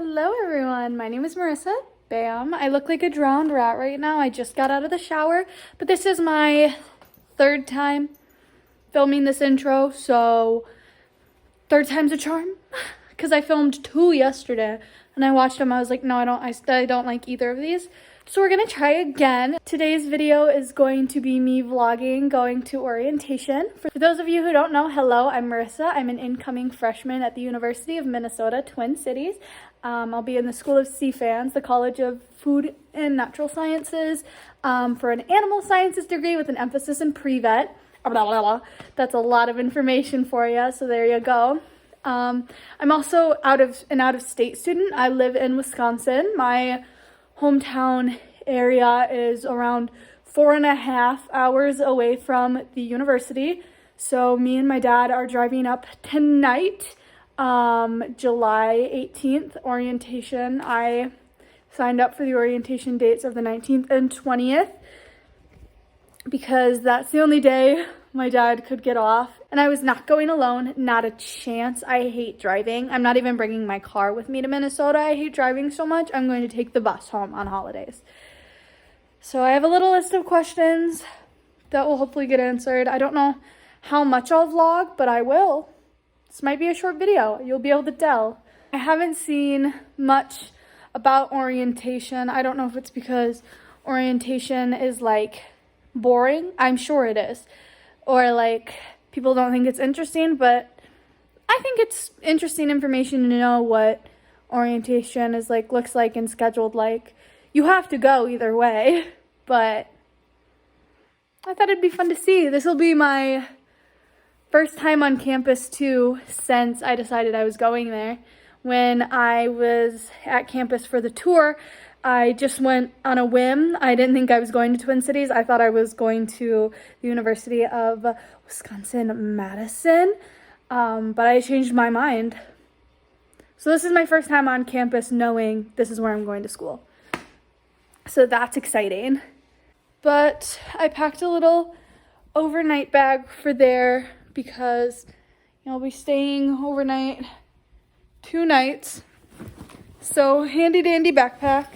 Hello everyone, my name is Marissa. Bam. I look like a drowned rat right now. I just got out of the shower, but this is my third time filming this intro, so third time's a charm because I filmed 2 yesterday and I watched them. I was like, no, I don't like either of these. So we're gonna try again. Today's video is going to be me vlogging going to orientation. For those of you who don't know, hello, I'm Marissa. I'm an incoming freshman at the University of Minnesota, Twin Cities. I'll be in the School of CFANS, the College of Food and Natural Sciences, for an animal sciences degree with an emphasis in pre-vet. That's a lot of information for you, so there you go. I'm also an out-of-state student. I live in Wisconsin. My hometown area is around 4.5 hours away from the university. So me and my dad are driving up tonight, July 18th, orientation. I signed up for the orientation dates of the 19th and 20th because that's the only day my dad could get off. And I was not going alone, not a chance. I hate driving. I'm not even bringing my car with me to Minnesota. I hate driving so much. I'm going to take the bus home on holidays. So I have a little list of questions that will hopefully get answered. I don't know how much I'll vlog, but I will. This might be a short video. You'll be able to tell. I haven't seen much about orientation. I don't know if it's because orientation is like boring. I'm sure it is. Or like people don't think it's interesting, but I think it's interesting information to know what orientation is like, looks like, and scheduled like. You have to go either way, but I thought it'd be fun to see. This will be my first time on campus too since I decided I was going there. When I was at campus for the tour, I just went on a whim. I didn't think I was going to Twin Cities. I thought I was going to the University of Wisconsin-Madison, but I changed my mind. So this is my first time on campus knowing this is where I'm going to school. So that's exciting. But I packed a little overnight bag for there because I'll be staying overnight 2 nights. So handy dandy backpack.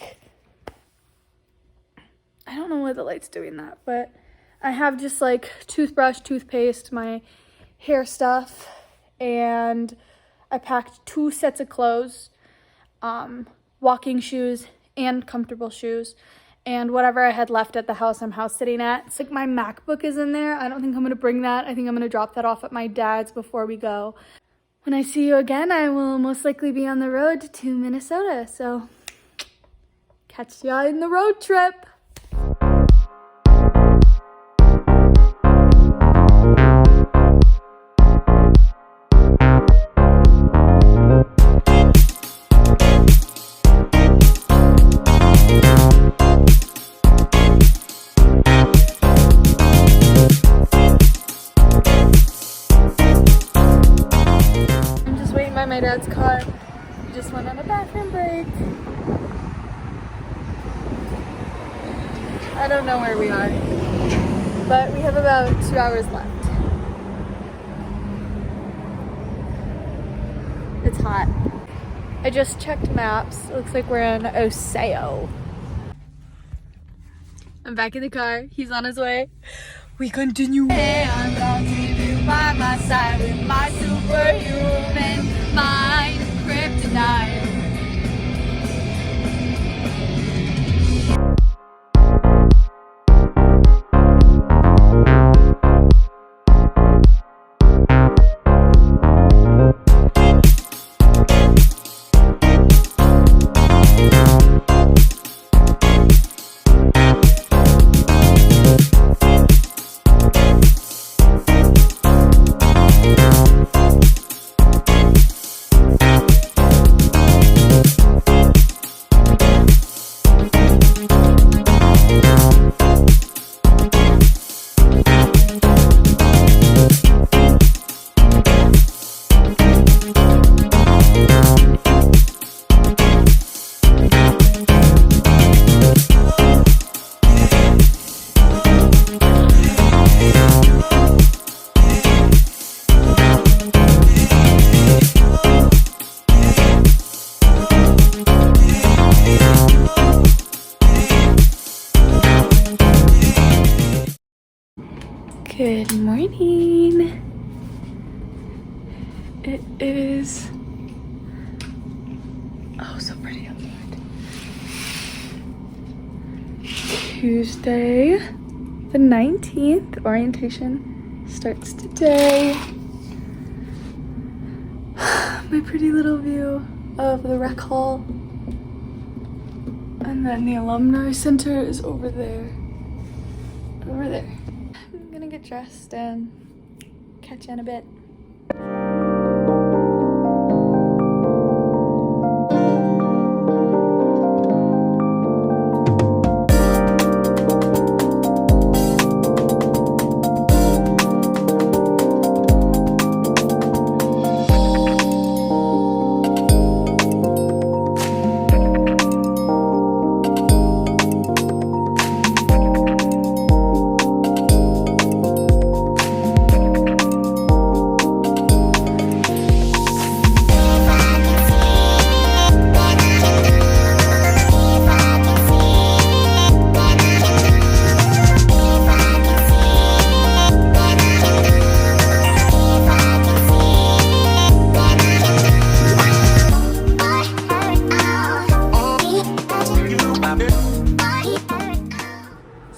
I don't know why the light's doing that, but I have just like toothbrush, toothpaste, my hair stuff, and I packed 2 sets of clothes, walking shoes and comfortable shoes, and whatever I had left at the house I'm house sitting at. It's like my MacBook is in there. I don't think I'm gonna bring that. I think I'm gonna drop that off at my dad's before we go. When I see you again, I will most likely be on the road to Minnesota, so catch ya in the road trip. My dad's car. We just went on a bathroom break. I don't know where we are, but we have about 2 hours left. It's hot. I just checked maps. It looks like we're in Oseo. I'm back in the car. He's on his way. We continue. Hey, I'm gonna keep you by my side with my superhuman mind, kryptonite. Good morning. It is so pretty outside. Tuesday the 19th. Orientation starts today. My pretty little view of the rec hall. And then the alumni center is over there. Over there. I'm gonna get dressed and catch you in a bit.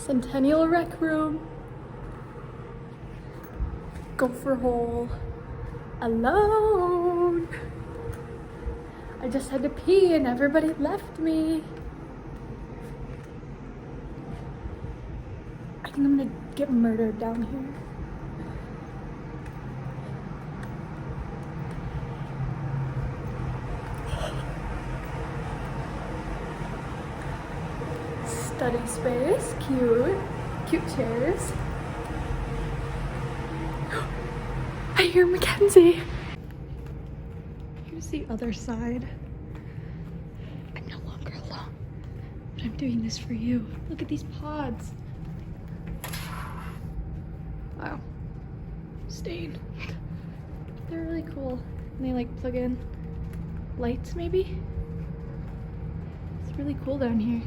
Centennial Rec Room. Gopher hole. Alone. I just had to pee and everybody left me. I think I'm gonna get murdered down here. Study space, cute chairs. I hear Mackenzie. Here's the other side. I'm no longer alone, but I'm doing this for you. Look at these pods. Wow, stain. They're really cool. And they like plug in lights maybe. It's really cool down here.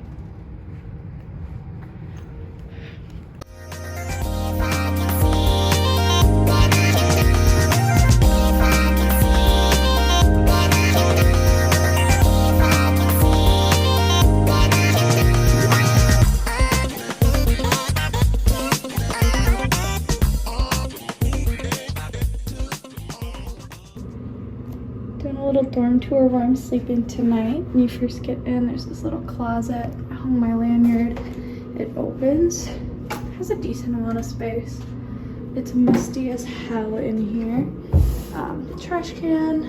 Doing a little dorm tour where I'm sleeping tonight. When you first get in, there's this little closet. I hung my lanyard. It opens. It has a decent amount of space. It's musty as hell in here. Trash can,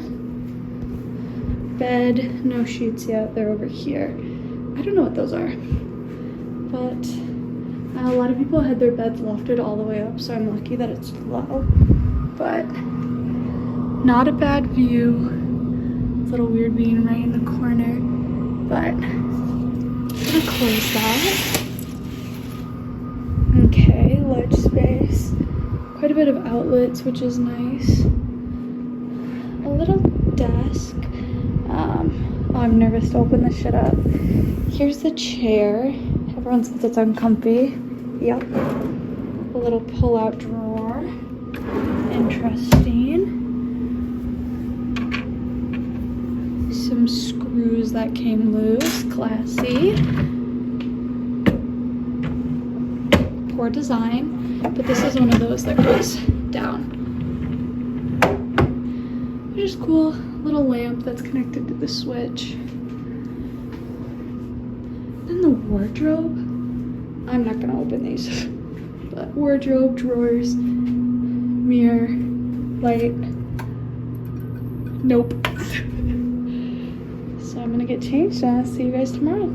bed, no sheets yet. They're over here. I don't know what those are, but a lot of people had their beds lofted all the way up, so I'm lucky that it's low. But not a bad view. It's a little weird being right in the corner, but I'm gonna close that. Okay, ledge space. Quite a bit of outlets, which is nice. A little desk. I'm nervous to open this shit up. Here's the chair. Everyone says it's uncomfy. Yep. A little pull-out drawer. Interesting. Some screws that came loose. Classy. Poor design, but this is one of those that goes down. Which is cool. Little lamp that's connected to the switch. Then the wardrobe. I'm not gonna open these. But wardrobe, drawers, mirror, light. Nope. So I'm gonna get changed and I'll see you guys tomorrow.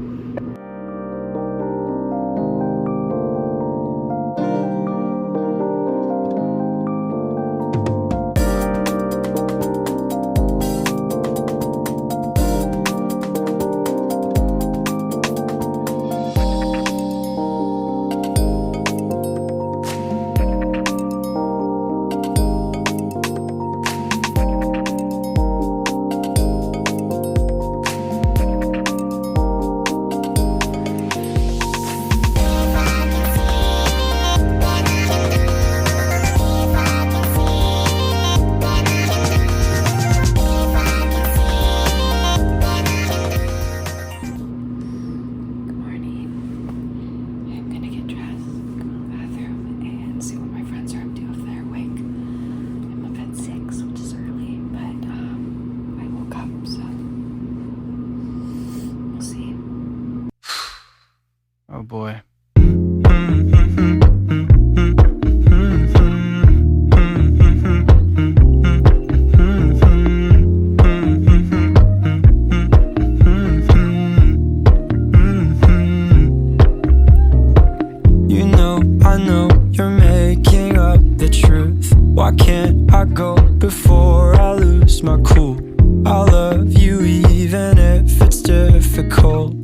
difficult.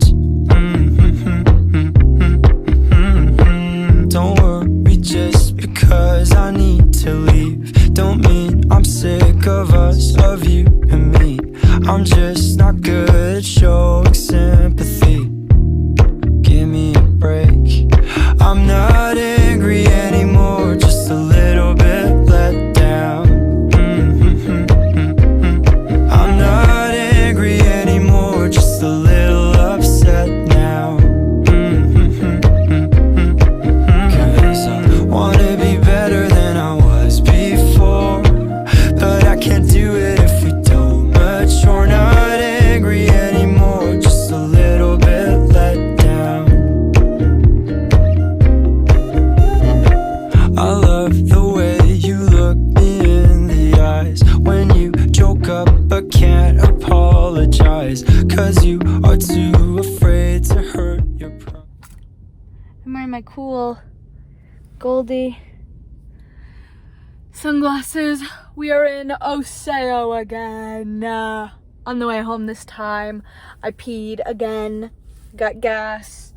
Don't worry just because I need to leave. Don't mean I'm sick of us, of you and me. I'm just not good at showing sympathy. Give me a break. I'm not angry anymore, just a little bit let down. I'm not angry anymore, just a little upset now. 'Cause I wanna be better than I was before, but I can't do it if we don't mature. Not angry anymore, just a little bit let down. I love the way you look me in the eyes when you joke up but can't apologize, 'cause you are too afraid to hurt your pride. I'm wearing my cool Goldie sunglasses. We are in Oseo again. On the way home this time, I peed again, got gas,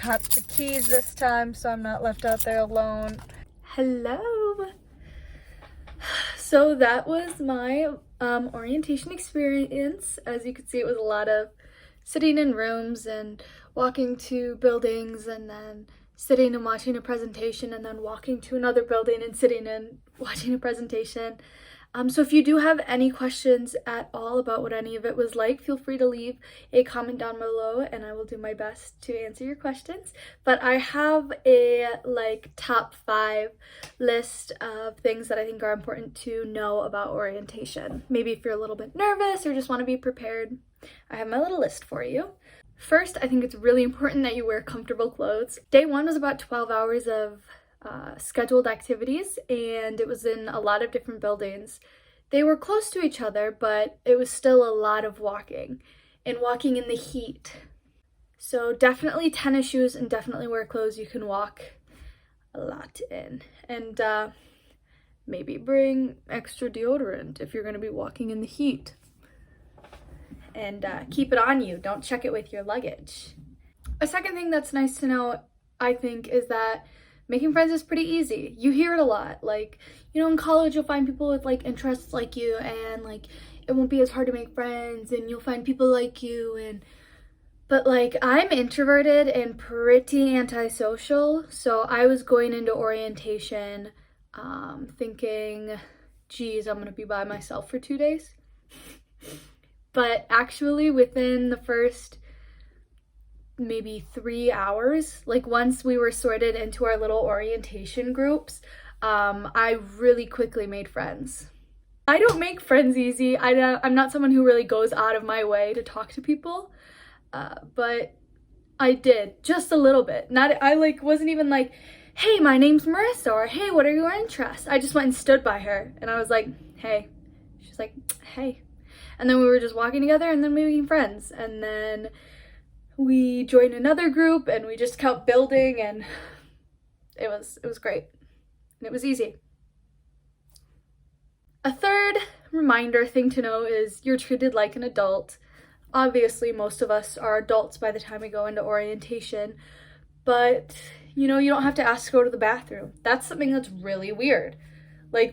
got the keys this time so I'm not left out there alone. Hello. So that was my orientation experience. As you can see, it was a lot of sitting in rooms and walking to buildings and then sitting and watching a presentation and then walking to another building and sitting and watching a presentation. So if you do have any questions at all about what any of it was like, feel free to leave a comment down below and I will do my best to answer your questions. But I have a top 5 list of things that I think are important to know about orientation. Maybe if you're a little bit nervous or just want to be prepared, I have my little list for you. First, I think it's really important that you wear comfortable clothes. Day 1 was about 12 hours of scheduled activities, and it was in a lot of different buildings. They were close to each other, but it was still a lot of walking, and walking in the heat. So definitely tennis shoes and definitely wear clothes you can walk a lot in. And maybe bring extra deodorant if you're going to be walking in the heat. And keep it on you. Don't check it with your luggage. A second thing that's nice to know, I think, is that making friends is pretty easy. You hear it a lot. Like, you know, in college you'll find people with interests like you, and it won't be as hard to make friends, and you'll find people like you. But I'm introverted and pretty antisocial, so I was going into orientation thinking, geez, I'm gonna be by myself for 2 days. But actually within the first maybe 3 hours, once we were sorted into our little orientation groups, I really quickly made friends. I don't make friends easy. I'm not someone who really goes out of my way to talk to people, but I did just a little bit. I wasn't even hey, my name's Marissa, or hey, what are your interests? I just went and stood by her and I was like, hey. She's like, hey. And then we were just walking together and then we became friends. And then we joined another group and we just kept building, and it was great. And it was easy. A third reminder thing to know is you're treated like an adult. Obviously, most of us are adults by the time we go into orientation, but you don't have to ask to go to the bathroom. That's something that's really weird.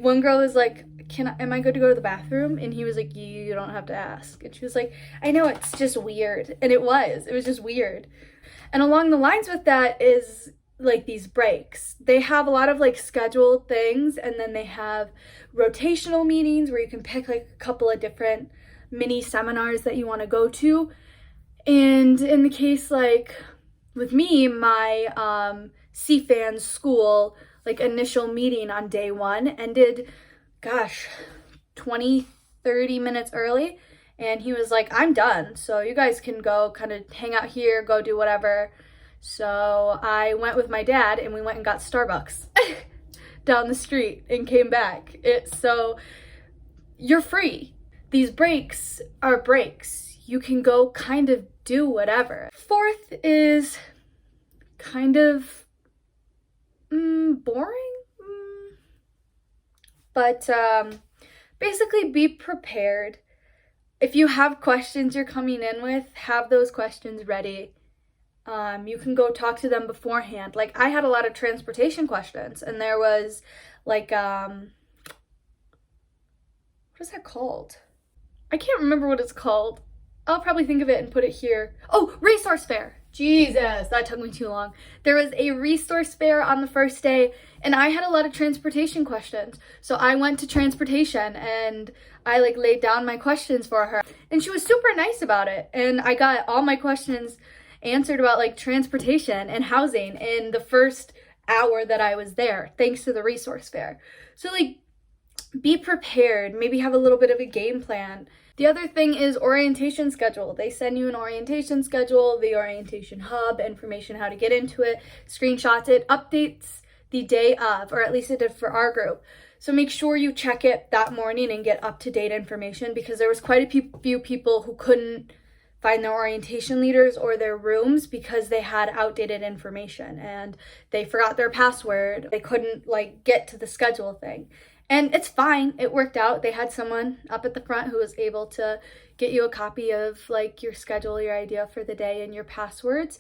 One girl was like, am I good to go to the bathroom? And he was like, you don't have to ask. And she was like, I know, it's just weird. And it was just weird. And along the lines with that is these breaks. They have a lot of scheduled things, and then they have rotational meetings where you can pick a couple of different mini seminars that you want to go to. And in the case with me, my CFANS school initial meeting on day 1 ended 20-30 minutes early, and he was like, I'm done, so you guys can go kind of hang out here, go do whatever. So I went with my dad and we went and got Starbucks down the street and came back. So you're free. These breaks are breaks. You can go kind of do whatever. Fourth is kind of boring, but basically be prepared. if you have questions you're coming in with, have those questions ready. You can go talk to them beforehand. Like, I had a lot of transportation questions, and there was like, what is that called? I can't remember what it's called. I'll probably think of it and put it here. Oh, resource fair. Jesus, that took me too long. There was a resource fair on the first day, and I had a lot of transportation questions. So I went to transportation and I like laid down my questions for her, and she was super nice about it. And I got all my questions answered about like transportation and housing in the first hour that I was there, thanks to the resource fair. So like, be prepared, maybe have a little bit of a game plan. The other thing is orientation schedule. They send you an orientation schedule, the orientation hub, information how to get into it, screenshots it, updates the day of, or at least it did for our group. So make sure you check it that morning and get up-to-date information, because there was quite a few people who couldn't find their orientation leaders or their rooms because they had outdated information and they forgot their password. They couldn't like get to the schedule thing. And it's fine, it worked out. They had someone up at the front who was able to get you a copy of like your schedule, your idea for the day, and your passwords.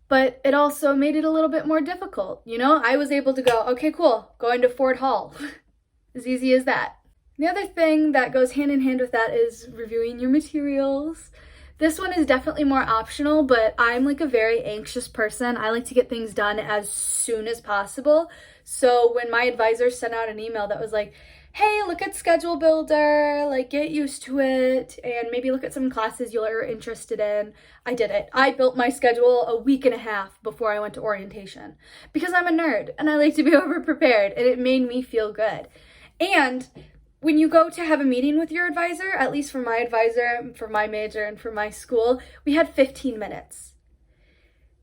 But it also made it a little bit more difficult. You know, I was able to go, okay, cool, going to Ford Hall. As easy as that. The other thing that goes hand in hand with that is reviewing your materials. This one is definitely more optional, but I'm like a very anxious person. I like to get things done as soon as possible. So when my advisor sent out an email that was like, hey, look at Schedule Builder, like get used to it, and maybe look at some classes you're interested in, I did it. I built my schedule a week and a half before I went to orientation because I'm a nerd and I like to be over prepared, and it made me feel good. And when you go to have a meeting with your advisor, at least for my advisor, for my major, and for my school, we had 15 minutes.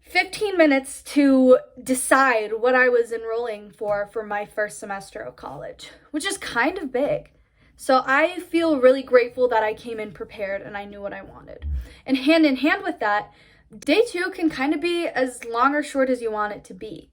15 minutes to decide what I was enrolling for my first semester of college, which is kind of big. So I feel really grateful that I came in prepared and I knew what I wanted. And hand in hand with that, day 2 can kind of be as long or short as you want it to be.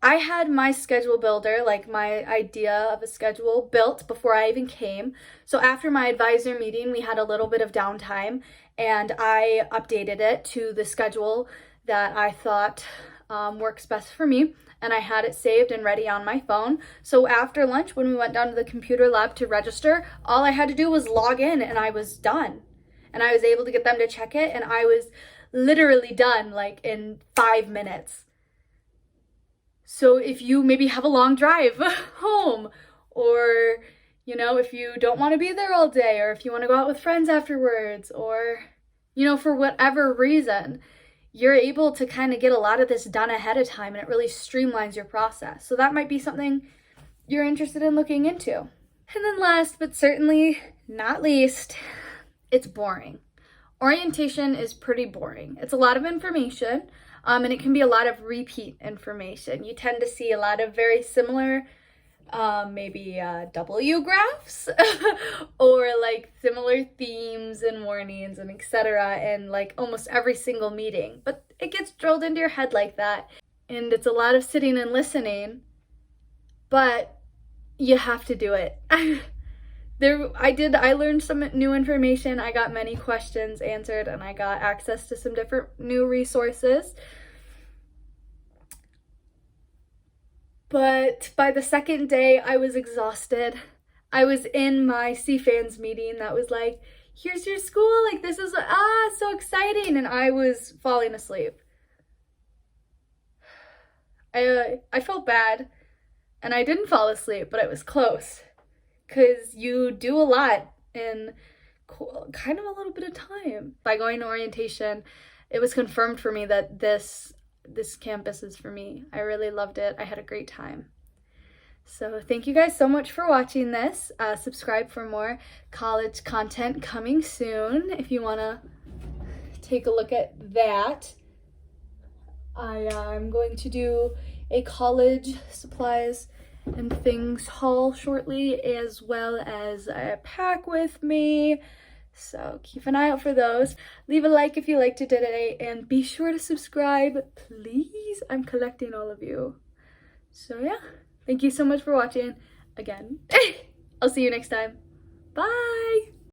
I had my schedule builder, like my idea of a schedule, built before I even came. So after my advisor meeting, we had a little bit of downtime and I updated it to the schedule that I thought works best for me. And I had it saved and ready on my phone. So after lunch, when we went down to the computer lab to register, all I had to do was log in and I was done. And I was able to get them to check it, and I was literally done like in 5 minutes. So if you maybe have a long drive home, or, you know, if you don't want to be there all day, or if you want to go out with friends afterwards, or, you know, for whatever reason, you're able to kind of get a lot of this done ahead of time, and it really streamlines your process. So that might be something you're interested in looking into. And then last but certainly not least, it's boring. Orientation is pretty boring. It's a lot of information. And it can be a lot of repeat information. You tend to see a lot of very similar, maybe W graphs or like similar themes and warnings and etc. in like almost every single meeting. But it gets drilled into your head like that. And it's a lot of sitting and listening, but you have to do it. I learned some new information, I got many questions answered, and I got access to some different new resources. But by the second day, I was exhausted. I was in my CFANS meeting that was like, here's your school, like this is, so exciting, and I was falling asleep. I felt bad, and I didn't fall asleep, but it was close. Because you do a lot in kind of a little bit of time. By going to orientation, it was confirmed for me that this campus is for me. I really loved it. I had a great time. So thank you guys so much for watching this. Subscribe for more college content coming soon if you want to take a look at that. I'm going to do a college supplies and things haul shortly, as well as a pack with me, so keep an eye out for those. Leave a like if you liked it today, and be sure to subscribe, please. I'm collecting all of you. So yeah, thank you so much for watching again. I'll see you next time. Bye.